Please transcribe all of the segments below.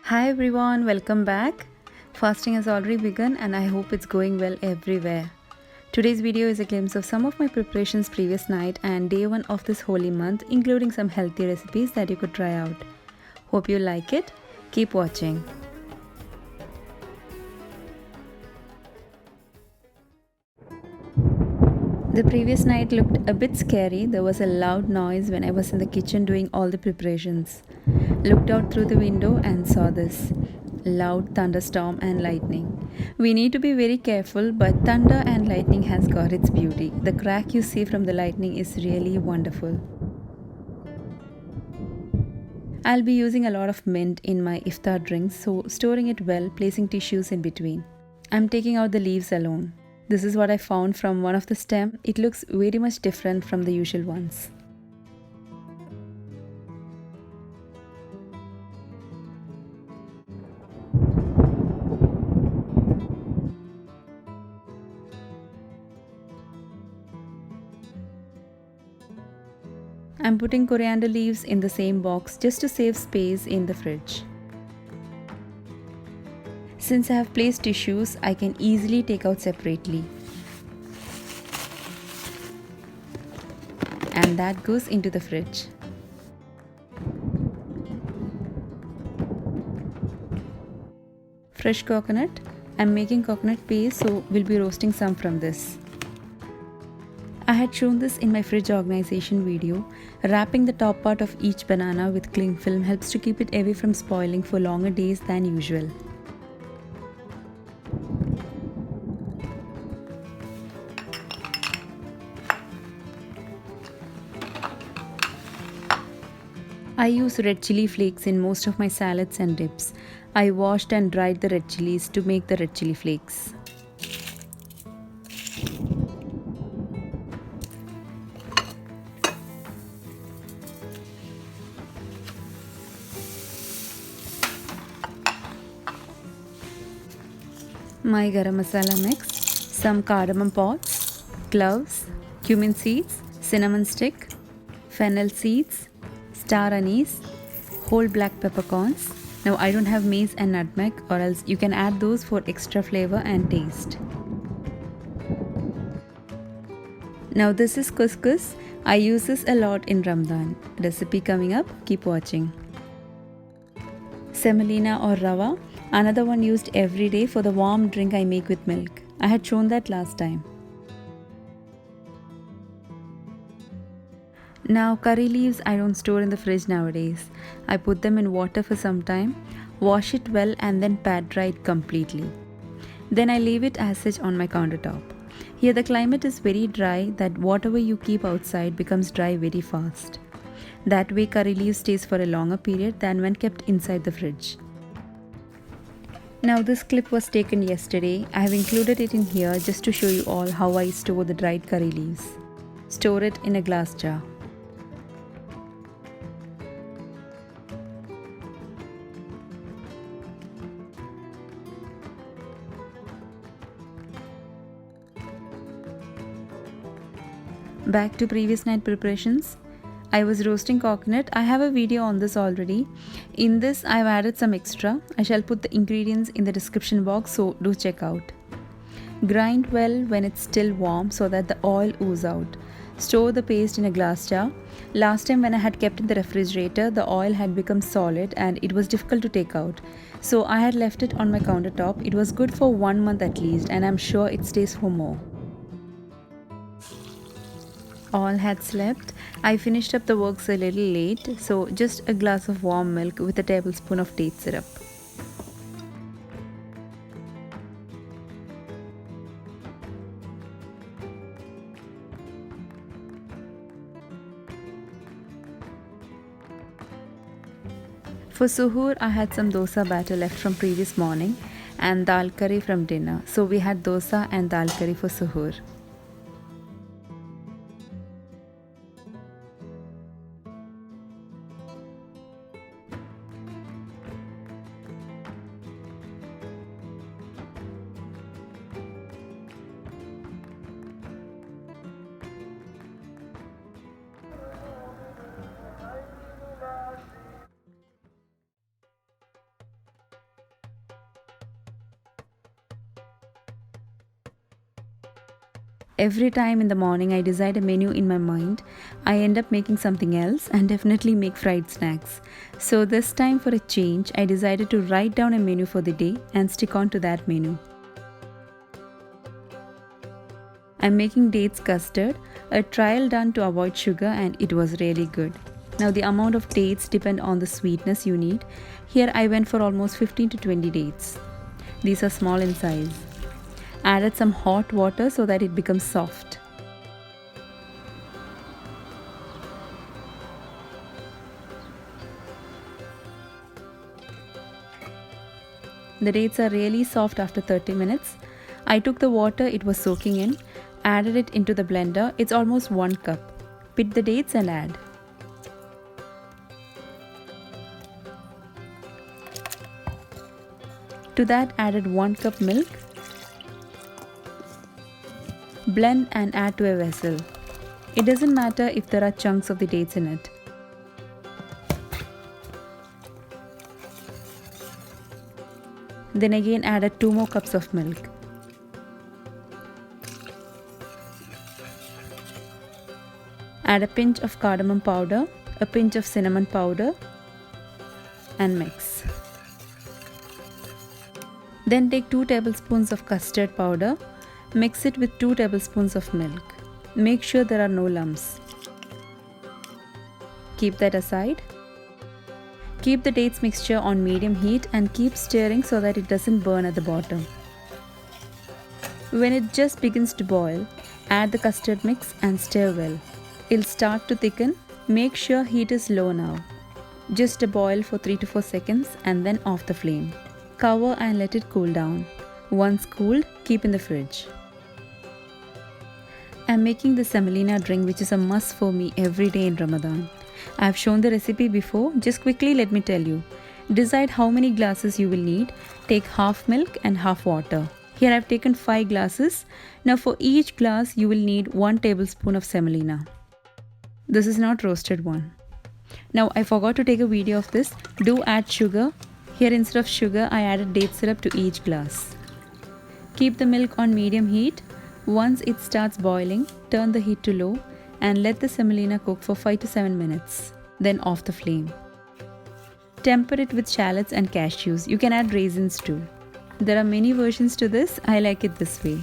Hi everyone, welcome back. Fasting has already begun and I hope it's going well everywhere. Today's video is a glimpse of some of my preparations previous night and day one of this holy month, including some healthy recipes that you could try out. Hope you like it. Keep watching. The previous night looked a bit scary. There was a loud noise when I was in the kitchen doing all the preparations. Looked out through the window and saw this loud thunderstorm and lightning. We need to be very careful, but thunder and lightning has got its beauty. The crack you see from the lightning is really wonderful. I'll be using a lot of mint in my iftar drinks, so storing it well, placing tissues in between. I'm taking out the leaves alone. This is what I found from one of the stem. It looks very much different from the usual ones. I'm putting coriander leaves in the same box just to save space in the fridge. Since I have placed tissues, I can easily take out separately. And that goes into the fridge. Fresh coconut. I'm making coconut paste, so we'll be roasting some from this. I had shown this in my fridge organization video. Wrapping the top part of each banana with cling film helps to keep it away from spoiling for longer days than usual. I use red chili flakes in most of my salads and dips. I washed and dried the red chilies to make the red chili flakes. My garam masala mix, some cardamom pods, cloves, cumin seeds, cinnamon stick, fennel seeds, star anise, whole black peppercorns. Now I don't have mace and nutmeg, or else you can add those for extra flavor and taste. Now this is couscous. I use this a lot in Ramadan. Recipe coming up, keep watching. Semolina or rava, another one used every day for the warm drink I make with milk. I had shown that last time. Now curry leaves I don't store in the fridge nowadays. I put them in water for some time, wash it well and then pat dry it completely. Then I leave it as such on my countertop. Here the climate is very dry that whatever you keep outside becomes dry very fast. That way curry leaves stays for a longer period than when kept inside the fridge. Now this clip was taken yesterday. I have included it in here just to show you all how I store the dried curry leaves. Store it in a glass jar. Back to previous night preparations. I was roasting coconut. I have a video on this already. In this I have added some extra. I shall put the ingredients in the description box, so do check out. Grind well when it's still warm so that the oil oozes out. Store the paste in a glass jar. Last time when I had kept in the refrigerator, the oil had become solid and it was difficult to take out. So I had left it on my countertop. It was good for 1 month at least, and I'm sure it stays for more. All had slept. I finished up the works a little late, so just a glass of warm milk with a tablespoon of date syrup. For suhoor, I had some dosa batter left from previous morning and dal curry from dinner. So we had dosa and dal curry for suhoor. Every time in the morning I decide a menu in my mind, I end up making something else and definitely make fried snacks. So this time for a change, I decided to write down a menu for the day and stick on to that menu. I'm making dates custard, a trial done to avoid sugar, and it was really good. Now the amount of dates depend on the sweetness you need. Here I went for almost 15 to 20 dates. These are small in size. Added some hot water so that it becomes soft. The dates are really soft after 30 minutes. I took the water it was soaking in, added it into the blender. It's almost 1 cup. Pit the dates and add. To that added 1 cup milk. Blend and add to a vessel. It doesn't matter if there are chunks of the dates in it. Then again added 2 more cups of milk. Add a pinch of cardamom powder, a pinch of cinnamon powder, and mix. Then take 2 tablespoons of custard powder. Mix it with 2 tablespoons of milk. Make sure there are no lumps. Keep that aside. Keep the dates mixture on medium heat and keep stirring so that it doesn't burn at the bottom. When it just begins to boil, add the custard mix and stir well. It'll start to thicken. Make sure heat is low now. Just a boil for 3 to 4 seconds and then off the flame. Cover and let it cool down. Once cooled, keep in the fridge. I'm making the semolina drink, which is a must for me every day in Ramadan. I have shown the recipe before, just quickly let me tell you. Decide how many glasses you will need. Take half milk and half water. Here I have taken 5 glasses. Now for each glass you will need 1 tablespoon of semolina. This is not roasted one. Now I forgot to take a video of this. Do add sugar. Here instead of sugar I added date syrup to each glass. Keep the milk on medium heat. Once it starts boiling, turn the heat to low and let the semolina cook for 5 to 7 minutes. Then off the flame. Temper it with shallots and cashews. You can add raisins too. There are many versions to this. I like it this way.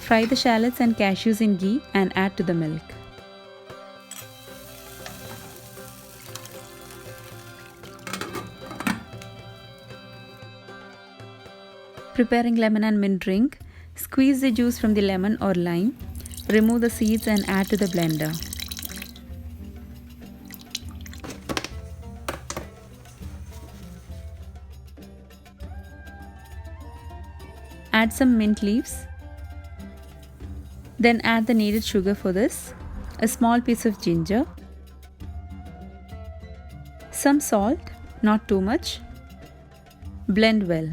Fry the shallots and cashews in ghee and add to the milk. Preparing lemon and mint drink. Squeeze the juice from the lemon or lime. Remove the seeds and add to the blender. Add some mint leaves. Then add the needed sugar for this. A small piece of ginger. Some salt, not too much. Blend well.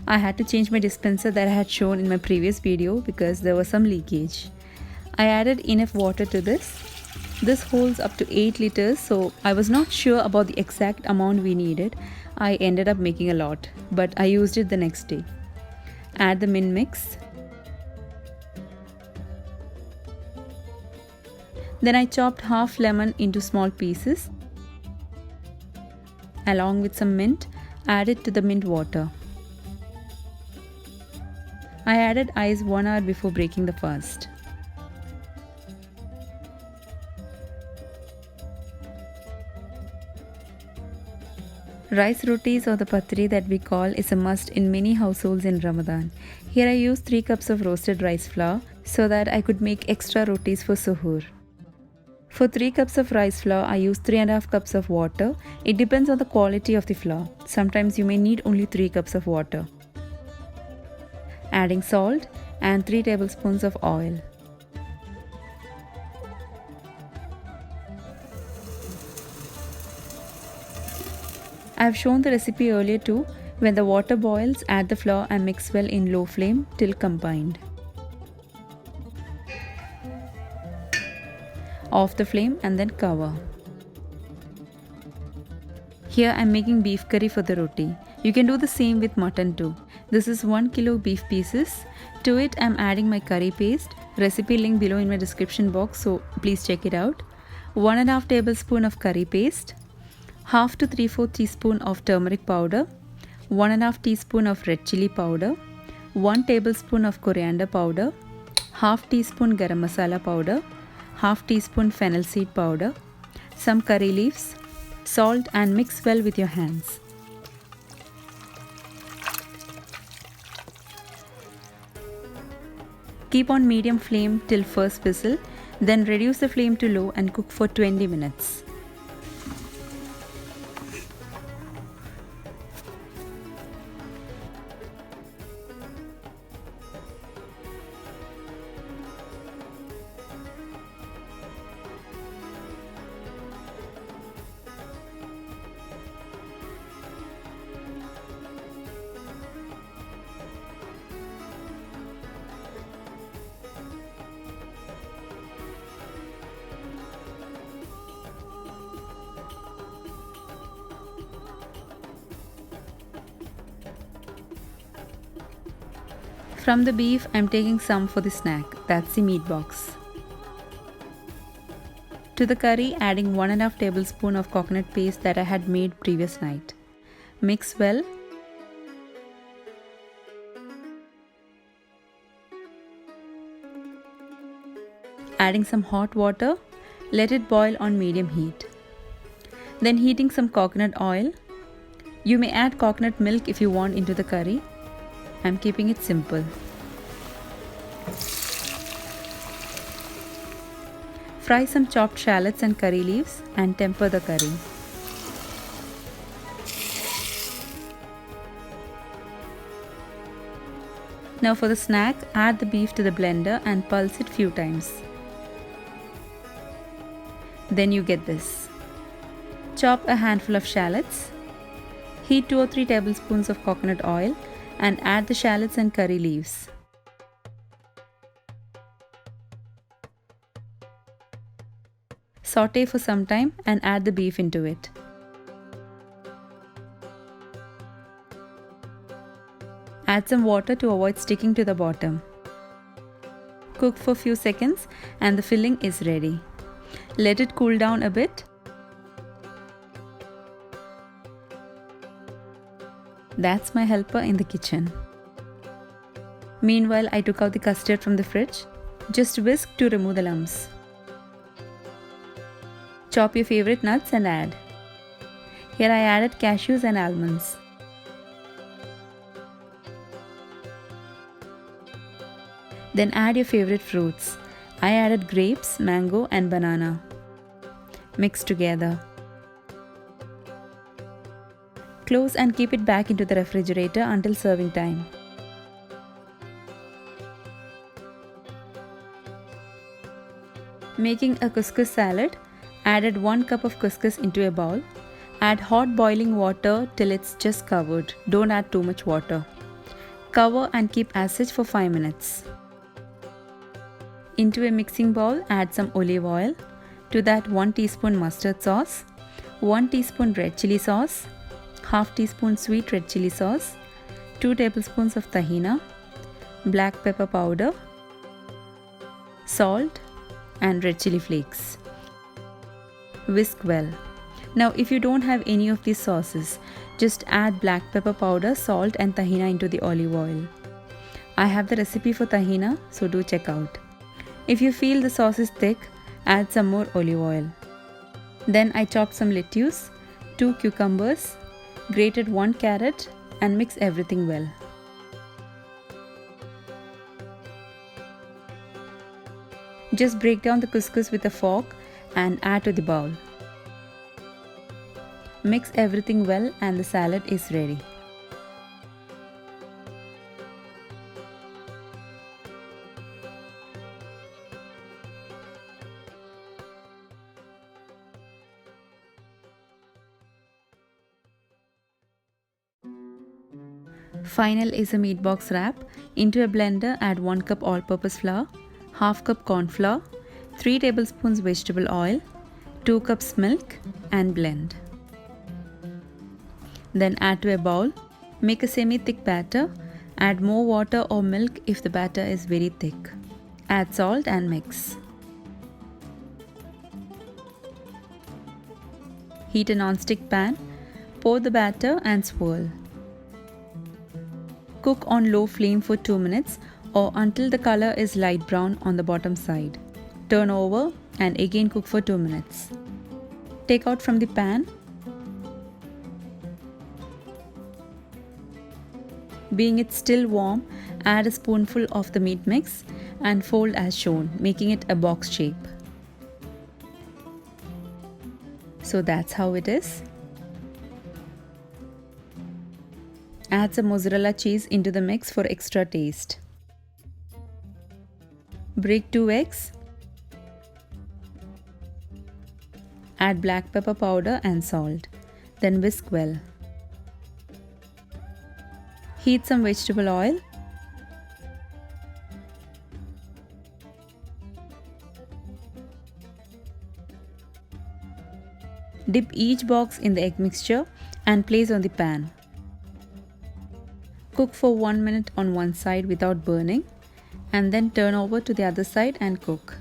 I had to change my dispenser that I had shown in my previous video because there was some leakage. I added enough water to this. This holds up to 8 liters, so I was not sure about the exact amount we needed. I ended up making a lot, but I used it the next day. Add the mint mix. Then I chopped half lemon into small pieces. Along with some mint, add it to the mint water. I added ice 1 hour before breaking the fast. Rice rotis or the patri that we call is a must in many households in Ramadan. Here I used 3 cups of roasted rice flour so that I could make extra rotis for suhoor. For 3 cups of rice flour, I used 3.5 cups of water. It depends on the quality of the flour. Sometimes you may need only 3 cups of water. Adding salt and 3 tablespoons of oil. I have shown the recipe earlier too. When the water boils, add the flour and mix well in low flame till combined. Off the flame and then cover. Here I am making beef curry for the roti. You can do the same with mutton too. This is 1 kilo beef pieces. To it I am adding my curry paste. Recipe link below in my description box, so please check it out. 1.5 tablespoon of curry paste. Half to 3/4 teaspoon of turmeric powder. 1.5 teaspoon of red chili powder. 1 tablespoon of coriander powder. Half teaspoon garam masala powder. Half teaspoon fennel seed powder. Some curry leaves. Salt and mix well with your hands. Keep on medium flame till first whistle, then reduce the flame to low and cook for 20 minutes. From the beef, I am taking some for the snack. That's the meat box. To the curry, adding 1.5 tablespoon of coconut paste that I had made previous night. Mix well. Adding some hot water, let it boil on medium heat. Then heating some coconut oil. You may add coconut milk if you want into the curry. I'm keeping it simple. Fry some chopped shallots and curry leaves and temper the curry. Now for the snack, add the beef to the blender and pulse it few times. Then you get this. Chop a handful of shallots. Heat 2 or 3 tablespoons of coconut oil and add the shallots and curry leaves. Saute for some time and add the beef into it. Add some water to avoid sticking to the bottom. Cook for few seconds and the filling is ready. Let it cool down a bit. That's my helper in the kitchen. Meanwhile, I took out the custard from the fridge. Just whisk to remove the lumps. Chop your favorite nuts and add. Here I added cashews and almonds. Then add your favorite fruits. I added grapes, mango and banana. Mix together. Close and keep it back into the refrigerator until serving time. Making a couscous salad, added 1 cup of couscous into a bowl. Add hot boiling water till it's just covered. Don't add too much water. Cover and keep as such for 5 minutes. Into a mixing bowl, add some olive oil. To that 1 teaspoon mustard sauce, 1 teaspoon red chili sauce, half teaspoon sweet red chili sauce, 2 tablespoons of tahina, black pepper powder, salt and red chili flakes. Whisk well. Now if you don't have any of these sauces, just add black pepper powder, salt and tahina into the olive oil. I have the recipe for tahina, so do check out. If you feel the sauce is thick, add some more olive oil. Then I chopped some lettuce, 2 cucumbers, grated 1 carrot and mix everything well. Just break down the couscous with a fork and add to the bowl. Mix everything well and the salad is ready. Final is a meat box wrap. Into a blender, add 1 cup all-purpose flour, half cup corn flour, 3 tablespoons vegetable oil, 2 cups milk and blend. Then add to a bowl. Make a semi-thick batter. Add more water or milk if the batter is very thick. Add salt and mix. Heat a non-stick pan. Pour the batter and swirl. Cook on low flame for 2 minutes or until the color is light brown on the bottom side. Turn over and again cook for 2 minutes. Take out from the pan. Being it still warm, add a spoonful of the meat mix and fold as shown, making it a box shape. So that's how it is. Add some mozzarella cheese into the mix for extra taste. Break 2 eggs. Add black pepper powder and salt. Then whisk well. Heat some vegetable oil. Dip each box in the egg mixture and place on the pan. Cook for 1 minute on one side without burning and then turn over to the other side and cook.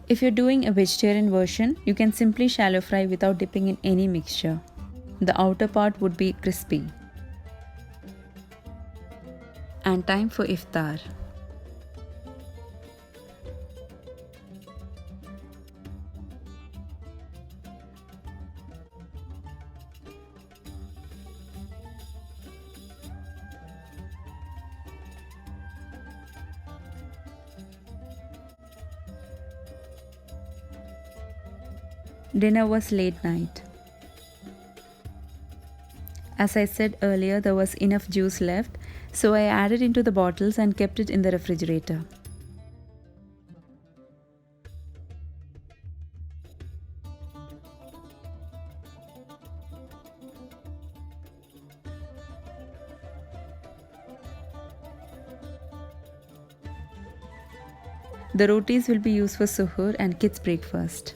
If you're doing a vegetarian version, you can simply shallow fry without dipping in any mixture. The outer part would be crispy. And time for iftar. Dinner was late night. As I said earlier, there was enough juice left, so I added into the bottles and kept it in the refrigerator. The rotis will be used for suhoor and kids' breakfast.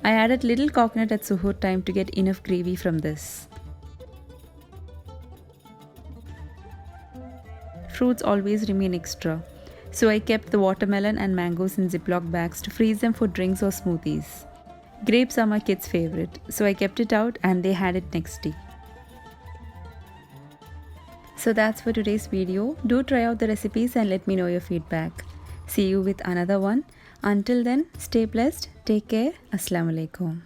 I added little coconut at suhoor time to get enough gravy from this. Fruits always remain extra, so I kept the watermelon and mangoes in Ziploc bags to freeze them for drinks or smoothies. Grapes are my kids' favorite, so I kept it out and they had it next day. So that's for today's video. Do try out the recipes and let me know your feedback. See you with another one. Until then, stay blessed, take care, Assalamualaikum.